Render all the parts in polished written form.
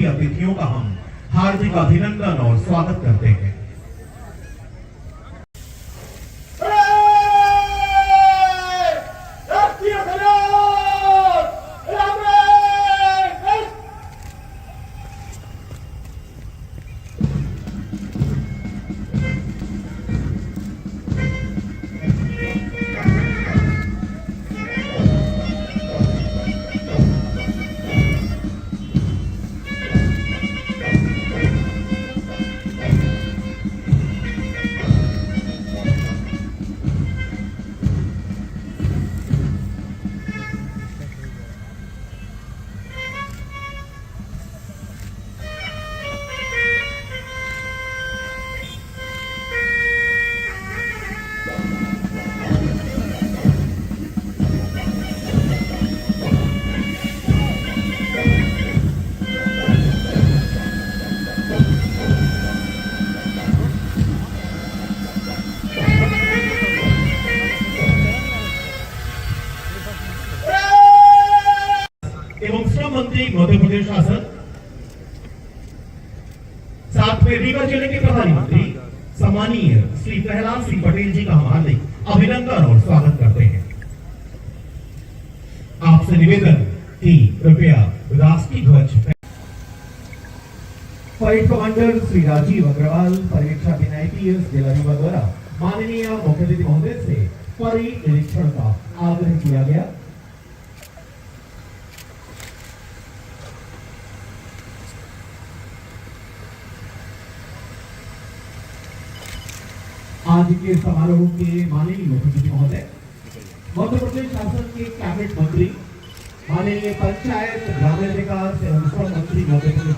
अतिथियों का हम हार्दिक अभिनंदन और स्वागत करते हैं। एवं श्रम मंत्री मध्य प्रदेश शासन, साथ में रीवा जिले के प्रभारी मंत्री सम्मानीय श्री प्रहलाद सिंह पटेल जी का हम हार्दिक अभिनंदन और स्वागत करते हैं। आपसे निवेदन कि कृपया राष्ट्रीय ध्वज परेड कमांडर श्री राजीव अग्रवाल, पर्यवेक्षक IPS जिला रीवा द्वारा माननीय मुख्य अतिथि महोदय से परेड निरीक्षण का आग्रह किया गया। आज के समारोह के माननीय मुख्य अतिथि महोदय, मध्य प्रदेश शासन के कैबिनेट मंत्री, माननीय पंचायत ग्रामीण विकास एवं श्रम मंत्री मध्य प्रदेश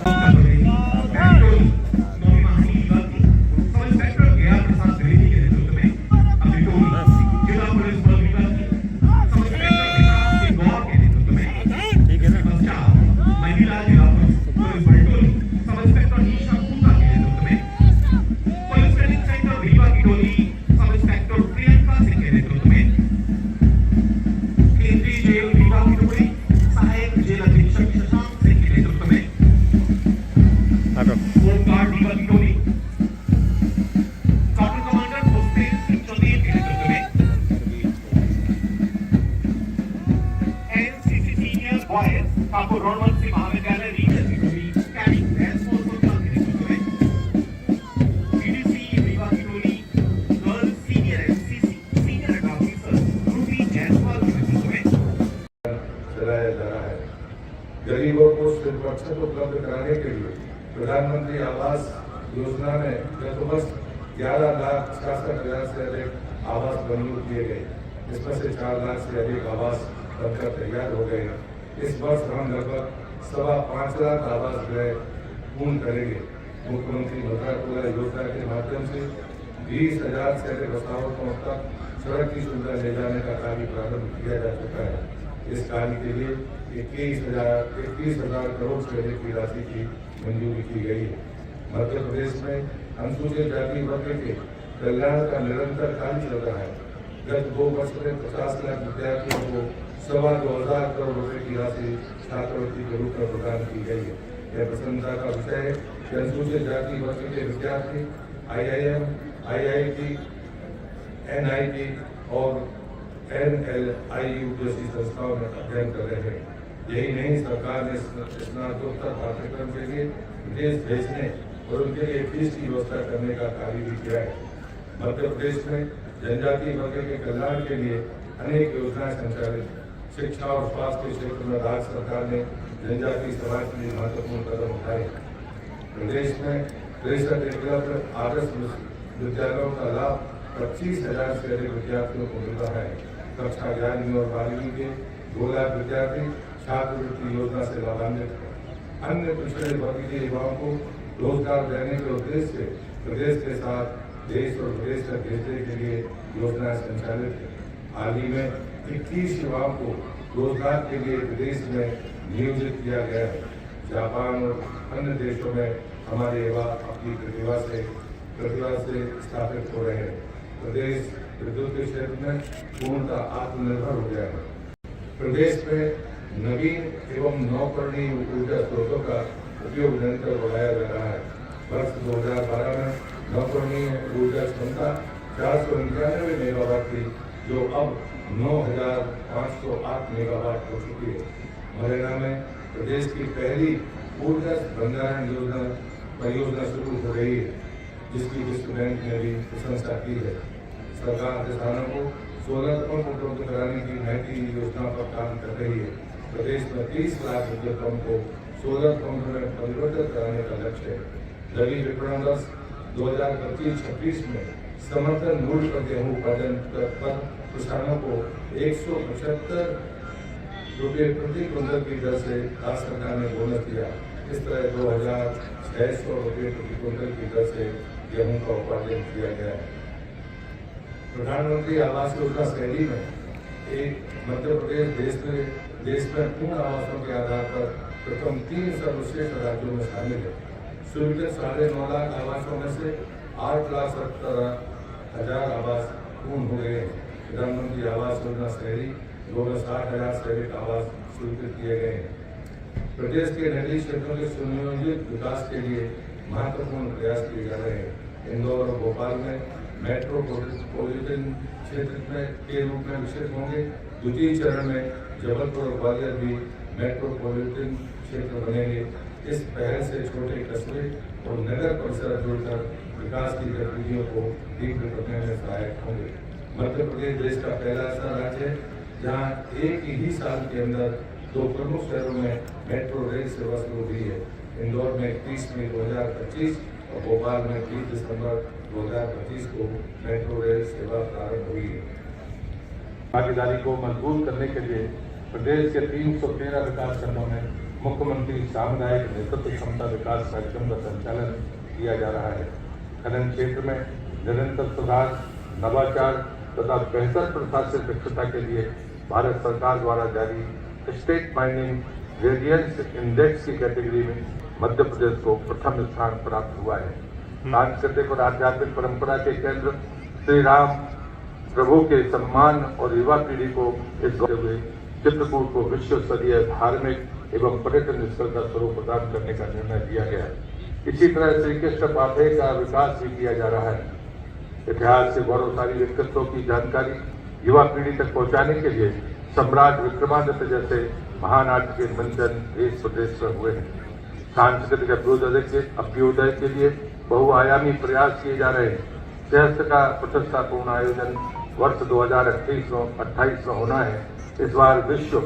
गरीबों को सुरक्षा उपलब्ध कराने के लिए प्रधानमंत्री आवास योजना में गत वर्ष 11,66,000 से अधिक आवास मंजूर किए गए। इसमें से 4 लाख से अधिक आवास बनकर तैयार हो गए। इस वर्ष हम लगभग 5.25 लाख आवास पूर्ण करेंगे। मुख्यमंत्री मुद्रा योजना के माध्यम से 20,000 से अधिक अभिभावकों तक सड़क की सुविधा ले जाने का कार्य प्रारंभ किया जा चुका है। इस कार्य के लिए 21,000 करोड़ से अधिक की राशि की मंजूरी की गई है। मध्य प्रदेश में अनुसूचित जाति वर्ग के कल्याण का निरंतर कार्य चल रहा है। गत 2 वर्ष में 50 लाख विद्यार्थियों को 2,25,000 करोड़ रुपए की राशि छात्रवृत्ति के रूप में प्रदान की गई है। यह प्रसन्नता का विषय है कि अनुसूचित जाति वर्ग के विद्यार्थी IIM, IIT, NIT और NLIU जैसी संस्थाओं में अध्ययन कर रहे हैं। यही नहीं, सरकार ने स्नातकोत्तर पाठ्यक्रम के लिए विदेश भेजने और उनके लिए फीस की व्यवस्था करने का कार्य भी किया है। मध्य प्रदेश में जनजातीय वर्ग के कल्याण के लिए अनेक योजनाएं संचालित हैं। शिक्षा और स्वास्थ्य के क्षेत्र में राज्य सरकार ने जनजातीय समाज के लिए महत्वपूर्ण कदम उठाए। प्रदेश में 63 एकलव्य आदर्श विद्यालयों का लाभ 25,000 से अधिक विद्यार्थियों को मिल रहा है। कक्षा 11वीं और 12वीं के 2 लाख विद्यार्थी छात्रवृत्ति योजना से लाभान्वित हैं। अन्य पिछड़े वर्ग के युवाओं को रोजगार देने के उद्देश्य से प्रदेश के साथ देश और विदेश तक भेजने के लिए योजनाएं संचालित है। हाल ही में 21 युवाओं को रोजगार के लिए विदेश में नियोजित किया गया है। जापान और अन्य देशों में हमारे युवा अपनी प्रतिभा से स्थापित हो रहे हैं। प्रदेश विद्युत के क्षेत्र में पूर्णतः आत्मनिर्भर हो गया है। प्रदेश में नवीन एवं नवकरणीय ऊर्जा स्रोतों का उपयोग निरंतर बढ़ाया जा रहा है। वर्ष 2012 में नौकरनीय ऊर्जा क्षमता 499 मेगावाट थी, जो अब 9,508 मेगावाट हो चुकी है। मुरैना में प्रदेश की पहली ऊर्जा भंडारण परियोजना शुरू हो रही है, जिसकी विश्व बैंक ने भी प्रशंसा की है। सरकार किसानों को सोलर पंप उपलब्ध कराने की नई योजना पर काम कर रही है। प्रदेश में 30 लाख मीट्रिक टन को सोलर पंप में परिवर्तित कराने का लक्ष्य है। रबी विपणन वर्ष 2025-26 में समर्थन मूल्य पर गेहूं उत्पादन पर किसानों को 175 रुपये प्रति क्विंटल की दर से राज्य सरकार ने बोनस दिया। इस तरह 2,600 रुपये प्रति क्विंटल की दर से गेहूं का उत्पादन किया गया है। प्रधानमंत्री आवास योजना शहरी में एक मध्य प्रदेश देश में पूर्ण आवासों के आधार पर प्रथम 3 सर्वश्रेष्ठ राज्यों में शामिल है। स्वीकृत 9.5 लाख आवासों में से 8,70,000 आवास पूर्ण हो गए हैं। प्रधानमंत्री आवास योजना शहरी 2,60,000 शहरी आवास स्वीकृत किए गए हैं। प्रदेश के नगरीय क्षेत्रों के सुनियोजित विकास के लिए महत्वपूर्ण प्रयास किए जा रहे हैं। इंदौर और भोपाल में मेट्रोपॉलिटन क्षेत्र के रूप में विकसित होंगे। द्वितीय चरण में जबलपुर और ग्वालियर भी मेट्रोपॉलिटन क्षेत्र बनेंगे। इस पहल से छोटे कस्बे और नगर परिसर जुड़कर विकास की गतिविधियों को तीव्र करने में सहायक होंगे। मध्य प्रदेश देश का पहला ऐसा राज्य है जहां एक ही साल के अंदर 2 प्रमुख शहरों में मेट्रो रेल सेवा शुरू हुई है। इंदौर में 30 मई 2025 और भोपाल में 30 दिसंबर 2025 को मेट्रो रेल सेवा प्रारंभ हुई है। भागीदारी को मजबूत करने के लिए प्रदेश के 313 विकास खंडों में मुख्यमंत्री सामुदायिक नेतृत्व क्षमता विकास कार्यक्रम का संचालन किया जा रहा है। खनन क्षेत्र में निरंतर सुधार, नवाचार तथा बेहतर प्रशासनिक दक्षता के लिए भारत सरकार द्वारा जारी स्टेट माइनिंग रेडियंस इंडेक्स की कैटेगरी में मध्य प्रदेश को प्रथम स्थान प्राप्त हुआ है। सांस्कृतिक और आध्यात्मिक परंपरा के केंद्र श्री राम प्रभु के सम्मान और युवा पीढ़ी को इस हुए चित्रकूट को विश्व स्तरीय धार्मिक एवं पर्यटन स्थल का स्वरूप प्रदान करने का निर्णय लिया गया है। इसी तरह श्री कृष्ण पाठे का विकास भी किया जा रहा है। इतिहास से गौरवशाली व्यक्तित्वों की जानकारी युवा पीढ़ी तक पहुंचाने के लिए सम्राट विक्रमादित्य जैसे महान नाट्य के मंचन देश प्रदेश में हुए हैं। सांस्कृतिक अभ्युदय के लिए बहुआयामी प्रयास किए जा रहे हैं। सहस्त्र का प्रतिष्ठापूर्ण आयोजन वर्ष 2028 में होना है। इस बार विश्व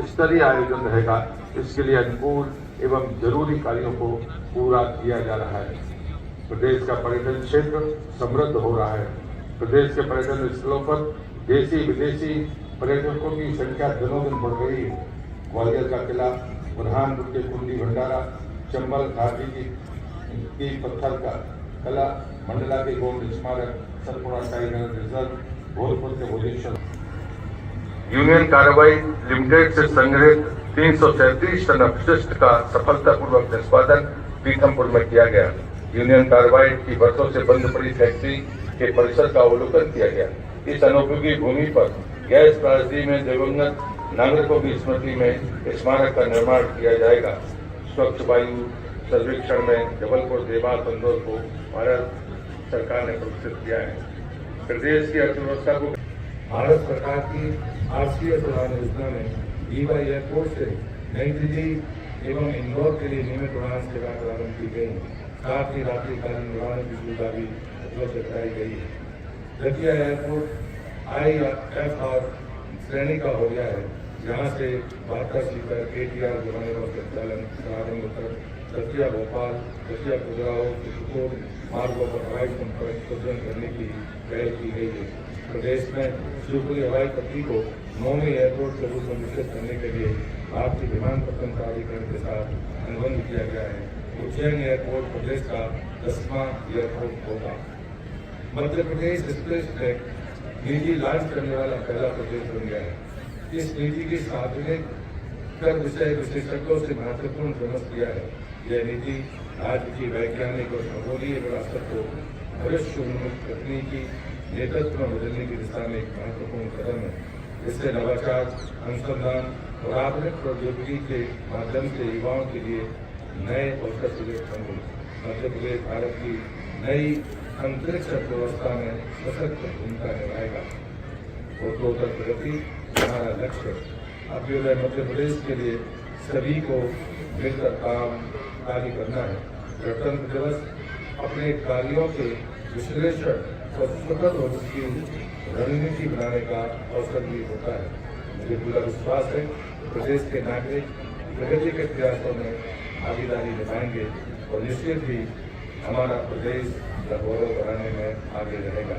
स्तरीय आयोजन रहेगा। इसके लिए अनुकूल एवं जरूरी कार्यों को पूरा किया जा रहा है। प्रदेश का पर्यटन क्षेत्र समृद्ध हो रहा है। प्रदेश के पर्यटन स्थलों पर देशी विदेशी पर्यटकों की संख्या दिनों दिन बढ़ रही है। ग्वालियर का किला, बुरहानपुर के कुंडी भंडारा, चंबल घाटी की पत्थर का कला, मंडला के गोल्ड स्मारक, सतपुड़ा टाइगर रिजर्व, भोजपुर के भोजेश्वर। यूनियन कार्बाइड लिमिटेड से संग्रहित 337 टन अपशिष्ट का सफलतापूर्वक निष्पादन पीथमपुर में किया गया। यूनियन कार्बाइड की वर्षों से बंद पड़ी फैक्ट्री के परिसर का अवलोकन किया गया। इस अनुपयोगी भूमि पर गैस त्रासदी में दिवंगत नागरिकों की स्मृति में स्मारक का निर्माण किया जाएगा। स्वच्छ वायु सर्वेक्षण में जबलपुर, देवास, इंदौर को भारत सरकार ने पुरस्कृत किया है। प्रदेश की अर्थव्यवस्था को भारत सरकार की आर्थिक उड़ान योजना में रीवा एयरपोर्ट से नई दिल्ली एवं इंदौर के लिए नियमित उड़ान सेवा प्रारंभ की गई। साथ ही रात्रिकालीन उड़ान की सुविधा भी उपलब्ध कराई गई है। दतिया एयरपोर्ट IFR श्रेणी का हो गया है, जहां से 72 सीटर ATR विमानों का संचालन प्रारंभ कर दतिया भोपाल, दतिया खजुराहो, चित्रकूट मार्गों पर हवाई संपर्क प्रदान करने की पहल की गई है। प्रदेश में शिवपुरी हवाई पट्टी को 9वें एयरपोर्ट के रूप में विकसित करने के लिए भारतीय विमानपत्तन प्राधिकरण के साथ अनुबंध किया गया है। उज्जैन एयरपोर्ट प्रदेश का 10वां एयरपोर्ट होगा। मध्य प्रदेश स्पेस टेक नीति लॉन्च करने वाला पहला प्रदेश बन गया है। इस नीति की सार्वजनिक कर विषय विशेषज्ञों से महत्वपूर्ण विमर्श किया है। यह नीति राज्य की वैज्ञानिक और खगोलीय विरासत को भविष्य उन्मुख तकनीकी नेतृत्व में बदलने की दिशा में एक महत्वपूर्ण कदम है। इससे नवाचार, अनुसंधान और आधुनिक प्रौद्योगिकी के माध्यम से युवाओं के लिए नए उत्तर प्रदेश बने। मध्य प्रदेश भारत की नई अंतरिक्ष अर्थव्यवस्था में सशक्त भूमिका निभाएगा। उत्तरोत्तर प्रगति हमारा लक्ष्य है। अभ्युदय मध्य प्रदेश के लिए सभी को मिलकर कार्य करना है। गणतंत्र दिवस अपने कार्यों के विश्लेषण और स्वतंत्र होने की रणनीति बनाने का अवसर भी होता है। मुझे पूरा विश्वास है प्रदेश के नागरिक प्रगति के प्रयासों में भागीदारी निभाएंगे और निश्चित ही हमारा प्रदेश का गौरव बढ़ाने में आगे रहेगा।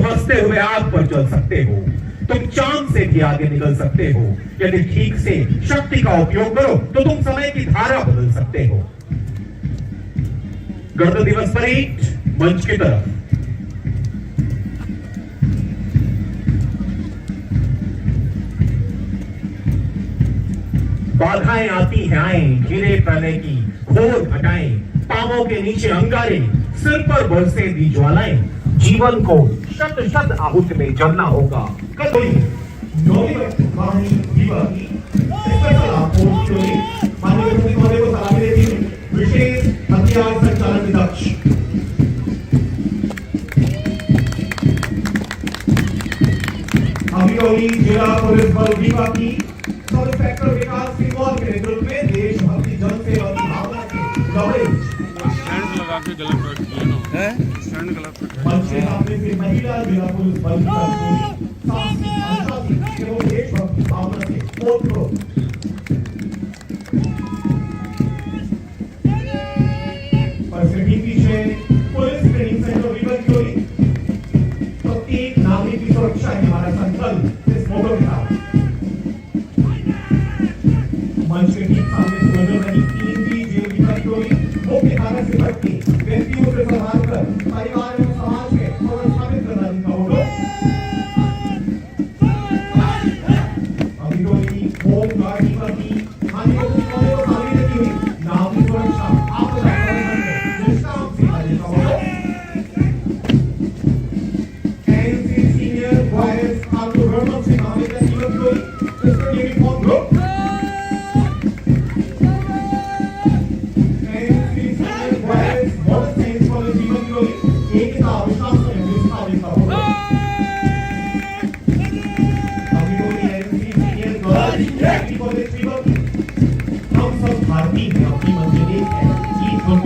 हंसते हुए आग पर चल सकते हो, तुम चांद से भी आगे निकल सकते हो। यदि ठीक से शक्ति का उपयोग करो तो तुम समय की धारा बदल सकते हो। गणतंत्र दिवस परेड मंच की तरफ। बाधाएं आती हैं आए, गिरे प्रलय की घोर घटाएं, पांवों के नीचे अंगारे, सिर पर बरसे दी ज्वालाएं। जीवन को शत शत आहुति में जलना होगा। कभी कहानी जीवन की स्पेशल आपको माननीय प्रधानमंत्री महोदय को सलामी देती हूँ। विशेष हथियार संचालन निरीक्षक अभिनवी जिला पुलिस बल रीवा की सब इंस्पेक्टर विकास सिंह के नेतृत्व में देशभक्ति जन सेवा की भावना के कवरेज लगा के गलत रख दिया है। स्टैंड गलत मंच के सामने से महिला जिला पुलिस बल की साहसी अनुशासित एवं देशभक्ति भावना से ओतप्रोत और सभी पीछे पुलिस ट्रेनिंग सेंटर रीवा की ओर प्रत्येक नागरिक की सुरक्षा है हमारा संकल्प। इस मोटो के साथ मंच के ठीक सामने से गुजर रही 3 जेल रीवा की ओर मुख्य धारा से भटके व्यक्तियों से संभाल कर परिवार एवं समाज में प्रोत्साहित करना इनका मोटो। अभिनवी होम गार्ड रीवा की माननीय मुख्यमंत्री को सलामी देती हुई नागरिक सुरक्षा आपदा प्रबंधन में निष्काम सेवा का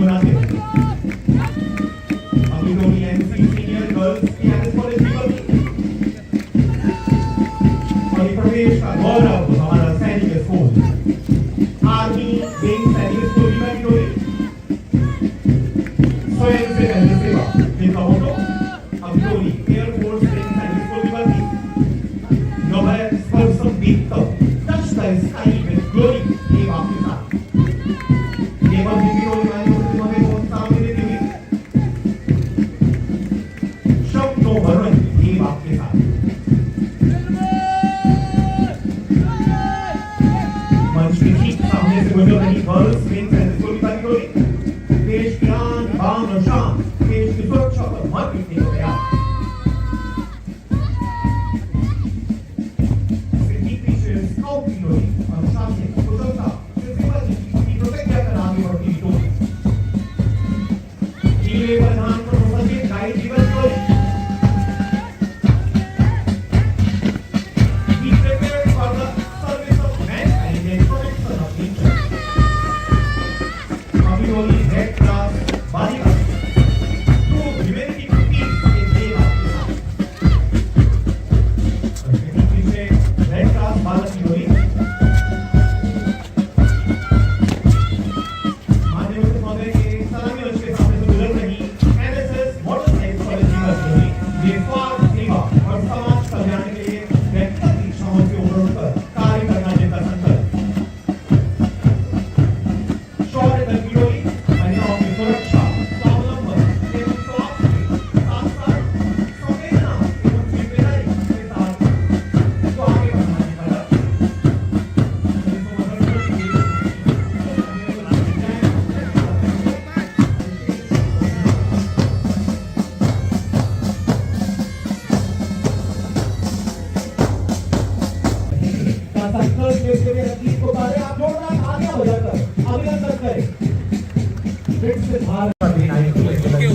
मनाते हैं। अभिनोनी एनसी सीनियर गर्ल्स की एनएस कॉलेज की और प्रदेश का गौरव हमारा सैनिक स्कूल आर्मी विंग सैनिक स्कूल की स्वयं से पहले सेवा इनका मोटो अभिनोनी एयरफोर्स विंग सैनिक स्कूल की बंदी नोबल स्पर्शम दीप्त touch the sky with glory ये आपके साथ ये बात भी होने वाली है हमें बहुत सामने देती हुई शब्दों वर्णन ये आपके साथ मंच के ठीक सामने से गुजर रही गर्ल्स विंग सैनिक स्कूल की बंदी देश की आन बान और शान देश की सुरक्षा पर मत लिखने को तैयार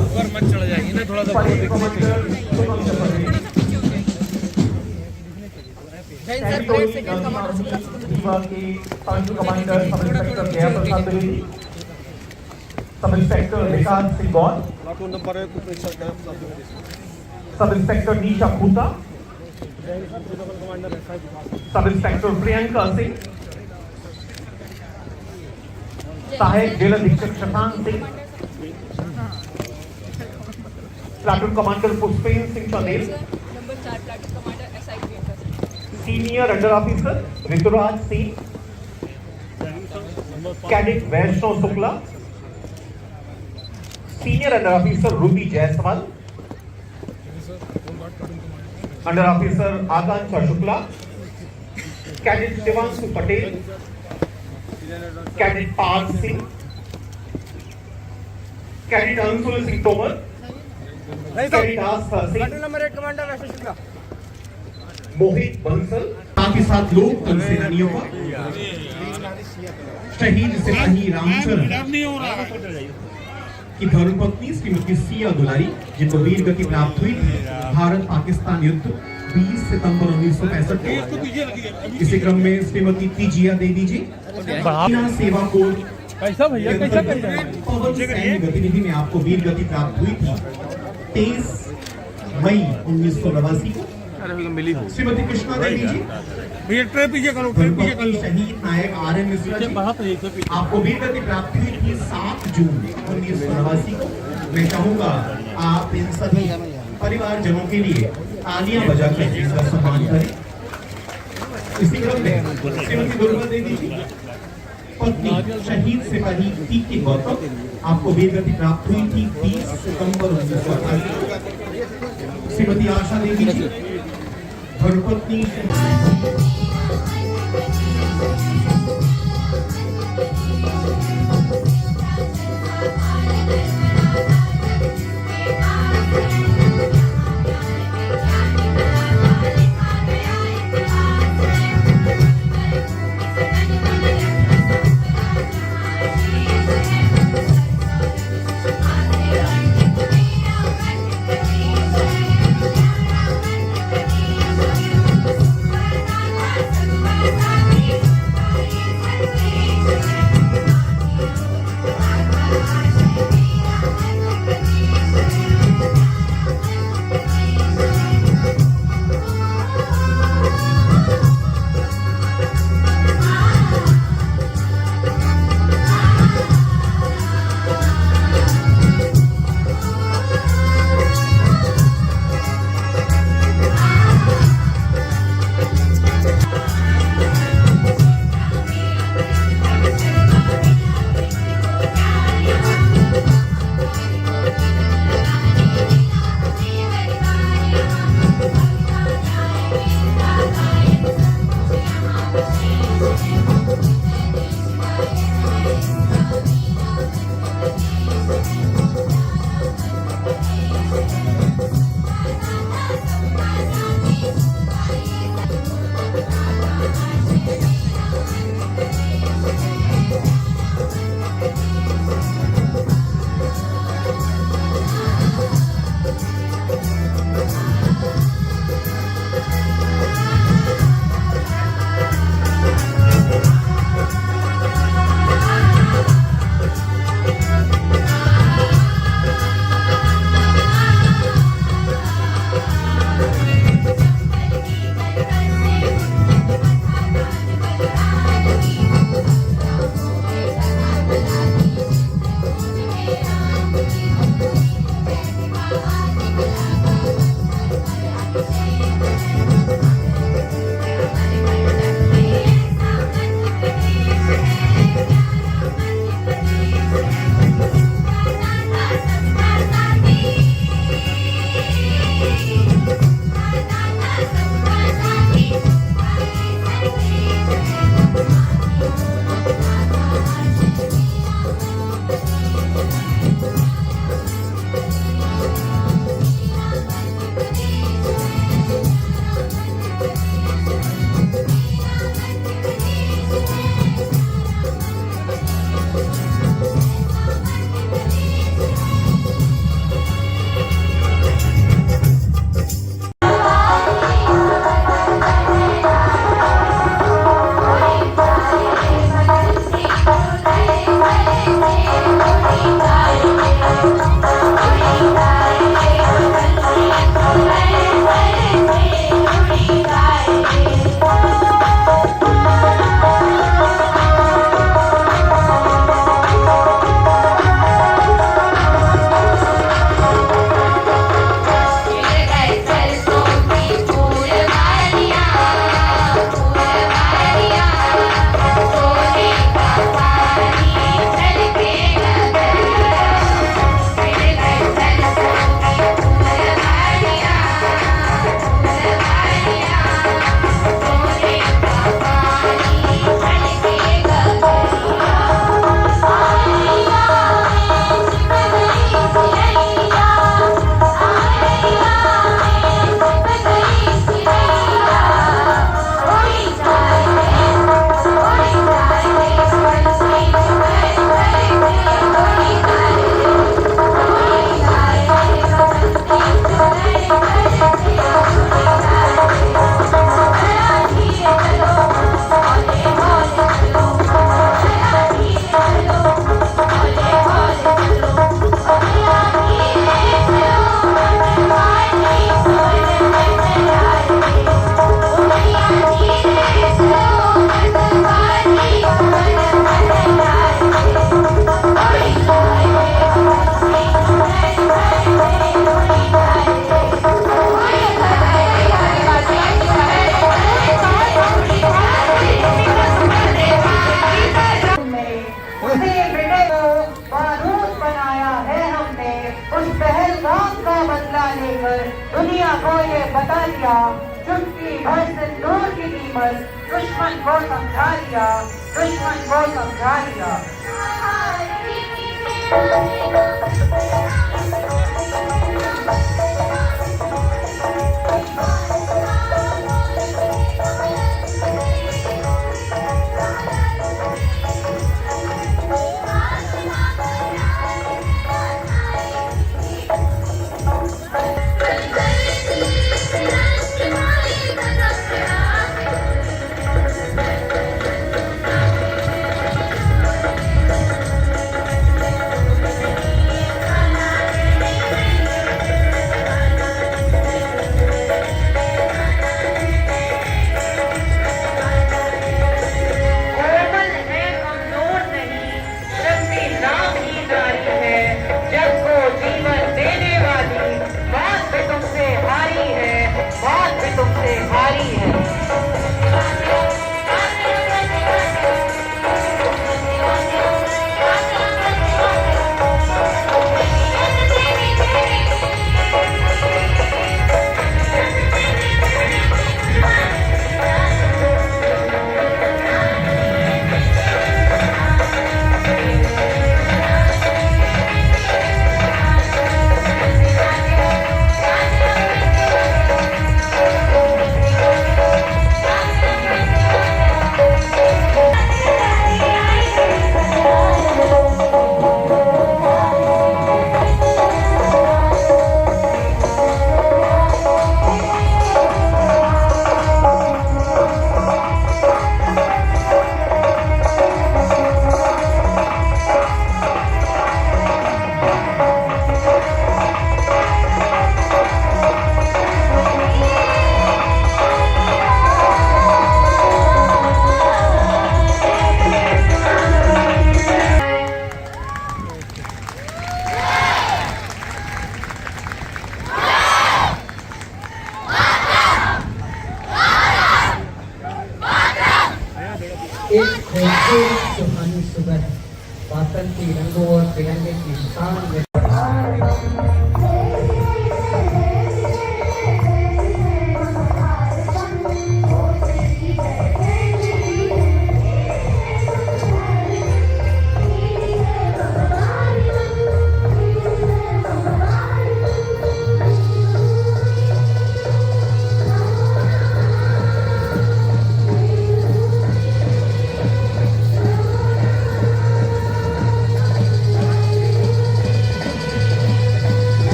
ऊपर मत चढ़ जाएगी ना थोड़ा सा सब इंस्पेक्टर विकास सिंह गौर, सब इंस्पेक्टर नीशा खूटा, सब इंस्पेक्टर प्रियंका सिंह, सहायक जेल अधीक्षक Shashank Singh, platoon commander Pushpendra Singh Chandel, number 4 platoon commander SI Priyanka Singh, senior under officer Rituraj Singh, cadet Vaishnav Shukla, senior under officer Ruby Jaiswal, under officer Akanksha Shukla, cadet Shivanshu Patel, cadet Pal Singh, cadet Anshul Singh Tomar, cadet Aastha Singh, number 1 commander Vaishnav Shukla, Mohit Bansal, साथ ही साथ लोग दल सेनानियों का शहीद सिपाही रामचरण की धर्मपत्नी श्रीमती सिया दुलारी, जिनको वीर गति प्राप्त हुई थी भारत पाकिस्तान युद्ध 20 सितंबर 1965 को। इसी क्रम में श्रीमती तिजिया देवी जी सेवा कोड कैसा भैया कैसा कर रहे हैं पवन सैन्य गतिविधि में आपको वीर गति प्राप्त हुई थी 23 मई 1989 को। श्रीमती कृष्णा देवी जी भैया ट्रेन पीछे करो शहीद नायक आर.एन. मिश्रा जी, आपको वीर गति प्राप्त हुई थी 7 जून 1989 को। मैं चाहूंगा आप इन सभी परिवारजनों के लिए तालियां बजाकर इनका सम्मान करें। इसी क्रम में श्रीमती दुर्गा देवी जी, पत्नी शहीद सिपाही टी.के. गौतम, आपको वीर गति प्राप्त हुई थी 20 सितंबर 1988 को। श्रीमती आशा देवी जी, धर्मपत्नी लेकर दुनिया को ये बता दिया, चुटकी भर सिंदूर की कीमत दुश्मन को समझा दिया, दुश्मन को समझा दिया। एक खूबसूरत सुहानी सुबह वासंती रंगों और तिरंगे की शान में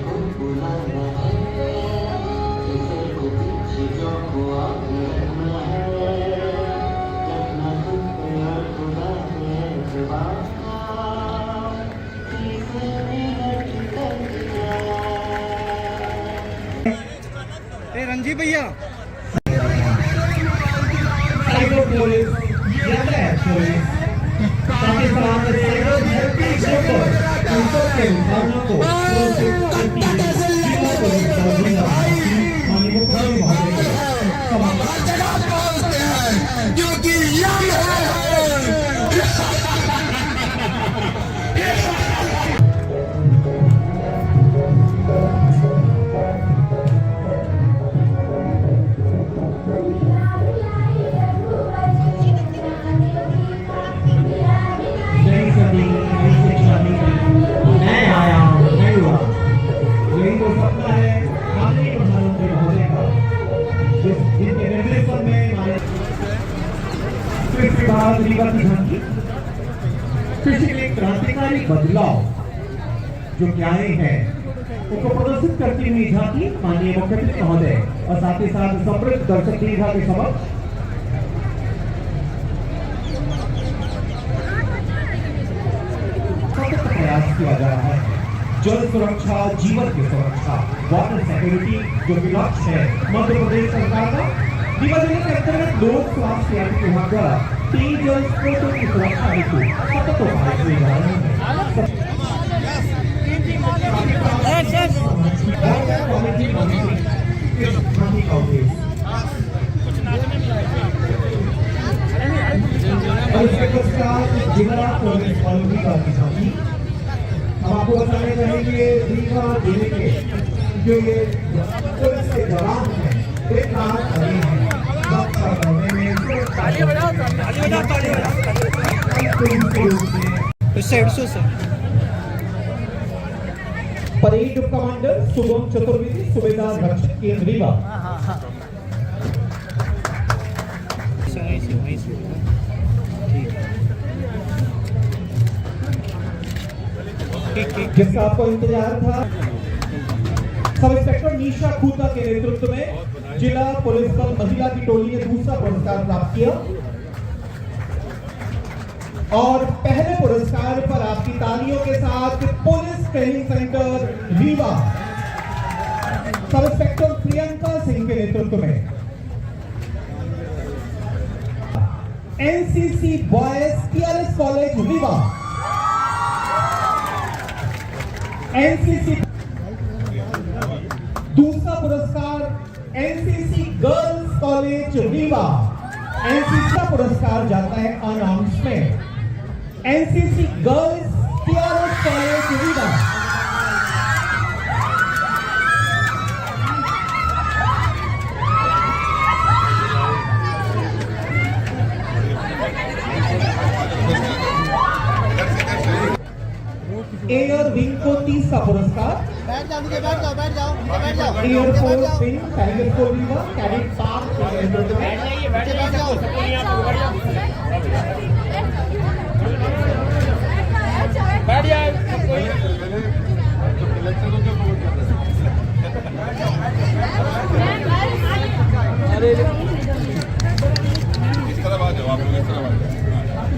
को बुलाना है, किसी को पीछे जो को आगे रखना है, रखना खुद पे और खुदा पे एतबार का, तीसरे मिनट कर दिया। रणजी भैया साइबर पुलिस, यातायात पुलिस, पाकिस्तान के भावना को सुरक्षित करती है। जिला पुलिस बल माननीय मुख्यमंत्री महोदय पिछले क्रांतिकारी बदलाव जो क्या हैं उनको प्रदर्शित करती हुई झांकी माननीय मुख्यमंत्री महोदय और साथ ही साथ समृद्ध दर्शक दीर्घा के समक्ष सतत प्रयास किया जा रहा है। जल सुरक्षा, जीवन की सुरक्षा, वाटर सिक्योरिटी जो कि लक्ष्य है मध्य प्रदेश सरकार का, जीवन के अंतर्गत लोक स्वास्थ्य यात्री विभाग द्वारा पेयजल स्रोतों की सुरक्षा हेतु सतत उपाय किए जा रहे हैं। जिला पुलिस बल की झांकी हम आपको बताने चाहेंगे रीवा जिले के जो ये पुलिस के जवान हैं वे काम कर रहे हैं। परेड कमांडर शुभम चतुर्वेदी, सुबेदार रक्षक केंद्र रीवा। जिसका आपको इंतजार था। सब इंस्पेक्टर निशा खूटा के नेतृत्व में जिला पुलिस बल महिला की टोली ने दूसरा पुरस्कार प्राप्त किया और पहले पुरस्कार पर आपकी तालियों के साथ police training centre Rewa sub inspector Priyanka Singh के नेतृत्व में NCC boys TRS college Rewa, NCC दूसरा पुरस्कार NCC girls college Rewa, NCC का पुरस्कार जाता है अनाउंस में NCC girls TRS college Rewa. Air wing को तीसरा पुरस्कार, बैठ जाओ air force wing tiger four Rewa cadet park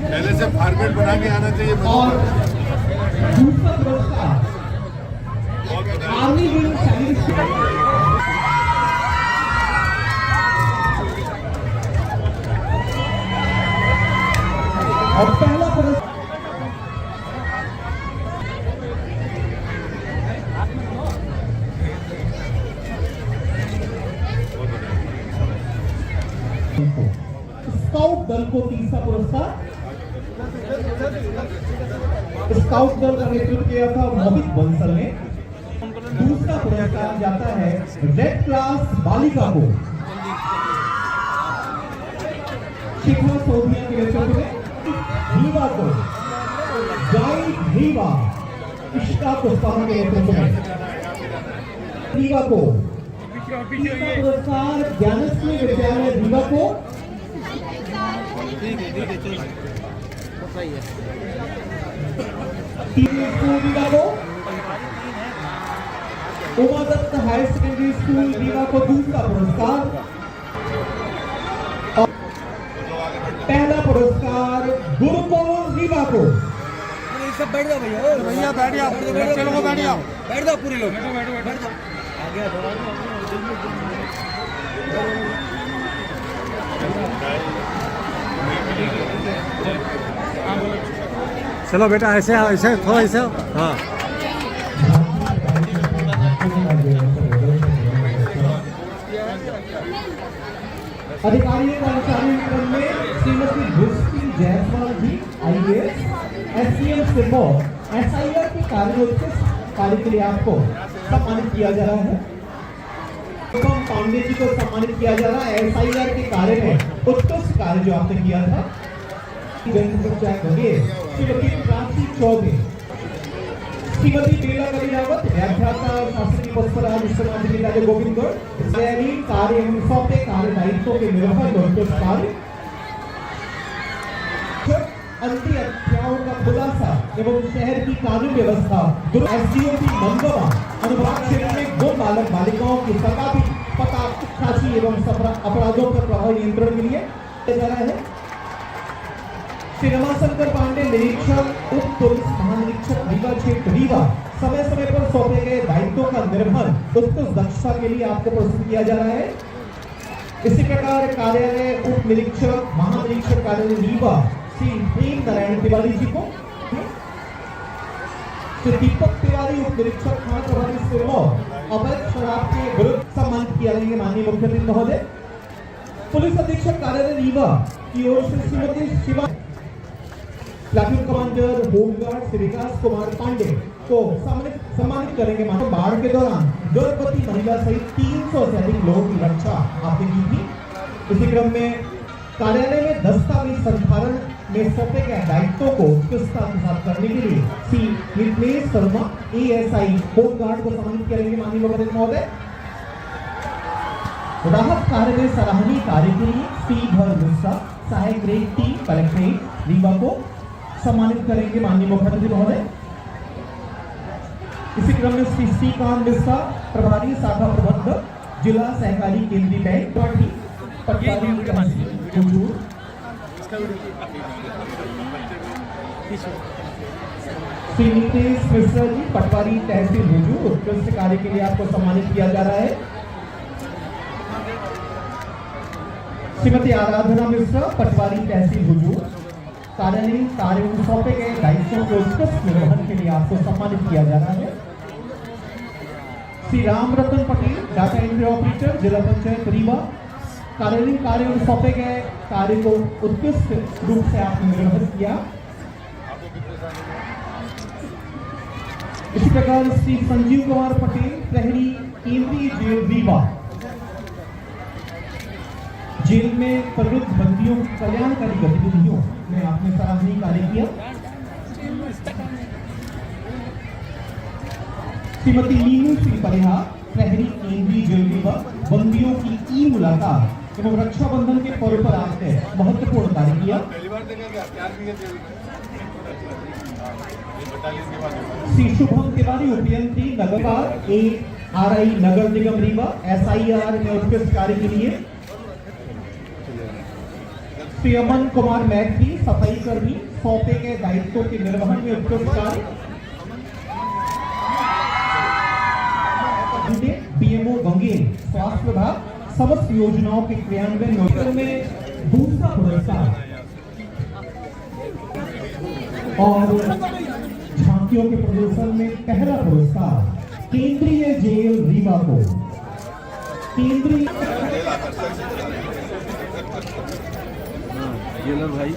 पहले से फॉर्मेट बना के आना चाहिए। और दूसरा पुरस्कार आर्मी विंग और पहला पुरस्कार स्काउट दल को तीसरा पुरस्कार, स्काउट दल का नेतृत्व किया था मोहित बंसल ने। दूसरा पुरस्कार जाता है रेड क्लास बालिका को शिखा सोभिया के नेतृत्व में, रीवा को गाइड रीवा इशिका कुशवाहा के नेतृत्व में, रीवा को तीसरा पुरस्कार ज्ञानश्री विद्यालय रीवा को, रीवा को Uma Datt higher secondary school Rewa को दूसरा पुरस्कार। और पहला पुरस्कार गुरुकुल रीवा को। सब बैठ जाओ भैया। भैया बैठ जाओ, बच्चे लोग बैठ जाओ, बैठ जाओ पूरे लोग, बैठ जाओ। चलो बेटा, ऐसे आओ, ऐसे थोड़ा ऐसे आओ। हाँ अधिकारियों कर्मचारियों क्रम में श्रीमती भुस्ती जायसवाल जी IAS SCM सिरमौर SIR के कार्य के लिए आपको सम्मानित किया जा रहा है। एवं पांडे जी को सम्मानित किया जा रहा है SIR के कार्य में उत्कृष्ट कार्य जो आपने किया था। श्रीमती प्राची चौबे, श्रीमती बेला कलियावत व्याख्याता शास्त्री पुष्पराज विश्वनाथ गोविंदगढ़ सैनिक कार्य एवं सौंपे कार्य दायित्वों के निर्वहन और उत्कृष्ट कार्य। अंतिम अध्यायों का खुलासा एवं शहर की कानून व्यवस्था SDOP मंगवा अनुभाग क्षेत्र में गो बालक बालिकाओं की सकाफी पता खासी एवं अपराधों पर प्रभावी नियंत्रण के लिए किया जा रहा है। श्री रमाशंकर पांडे निरीक्षक उप पुलिस महानिरीक्षक रीवा क्षेत्र रीवा समय समय पर सौंपे गए दायित्वों का निर्वहन उत्कृष्ट दक्षता के लिए आपको पुरस्कृत किया जा रहा है। इसी प्रकार कार्यालय उप निरीक्षक महानिरीक्षक कार्यालय रीवा श्री प्रेम नारायण तिवारी जी को, श्री दीपक तिवारी उप निरीक्षक थाना प्रभारी सिरमौर अवैध शराब के विरुद्ध सम्मानित किया जाएंगे माननीय मुख्यमंत्री महोदय। पुलिस अधीक्षक कार्यालय रीवा की ओर से Shrimati Shiva platoon commander home guard Shri Vikas Kumar Pandey को सम्मानित करेंगे। मानो बाढ़ के दौरान गर्भवती महिला सहित 300 से अधिक लोगों की रक्षा आपने की थी। इसी क्रम में कार्यालय में दस्तावेज संधारण में सौंपे गए दायित्वों को उत्कृष्टता के साथ करने के लिए श्री मिथिलेश शर्मा ASI होमगार्ड को सम्मानित करेंगे माननीय मुख्यमंत्री महोदय। राहत कार्य में सराहनीय कार्य के लिए श्रीधर मिश्रा सहायक ग्रेड 3 कलेक्ट्रेट रीवा को सम्मानित करेंगे माननीय मुख्यमंत्री महोदय। इसी क्रम में श्री श्रीकांत मिश्रा प्रभारी शाखा प्रबंधक जिला सहकारी केंद्रीय बैंक पार्टी श्री नितेश मिश्रा जी पटवारी तहसील हुजूर उत्कृष्ट कार्य के लिए आपको सम्मानित किया जा रहा है। श्रीमती आराधना मिश्रा पटवारी तहसील हुजूर कार्यालयीन कार्यों में सौंपे गए दायित्वों के उत्कृष्ट निर्वहन के लिए आपको सम्मानित किया जा रहा है। श्री राम रतन पटेल डाटा एंट्री ऑपरेटर जिला पंचायत रीवा कार्यालयीन कार्यों में सौंपे गए कार्य को उत्कृष्ट रूप से आपने निर्वहन किया। इसी प्रकार श्री संजीव कुमार पटेल प्रहरी केंद्रीय जेल रीवा जेल में प्रवृत्त बंदियों की कल्याणकारी गतिविधियों में आपने सराहनीय कार्य किया। श्रीमती मीनू श्री परिहार प्रहरी केंद्रीय जेल रीवा बंदियों की ई मुलाकात एवं रक्षाबंधन के पर्व पर आपने महत्वपूर्ण कार्य किया। श्री शुभम तिवारी उपयंत्री नगरपाल ARI नगर निगम रीवा SIR में उत्कृष्ट कार्य के लिए। श्री अमन कुमार मैत्री सफाई कर्मी सौंपे गए दायित्वों के निर्वहन में उत्कृष्ट कार्य। BMO गंगेल स्वास्थ्य विभाग समस्त योजनाओं के क्रियान्वयन में दूसरा पुरस्कार और झांकियों के प्रदर्शन में पहला पुरस्कार केंद्रीय जेल रीवा को। केंद्रीय जेलर भाई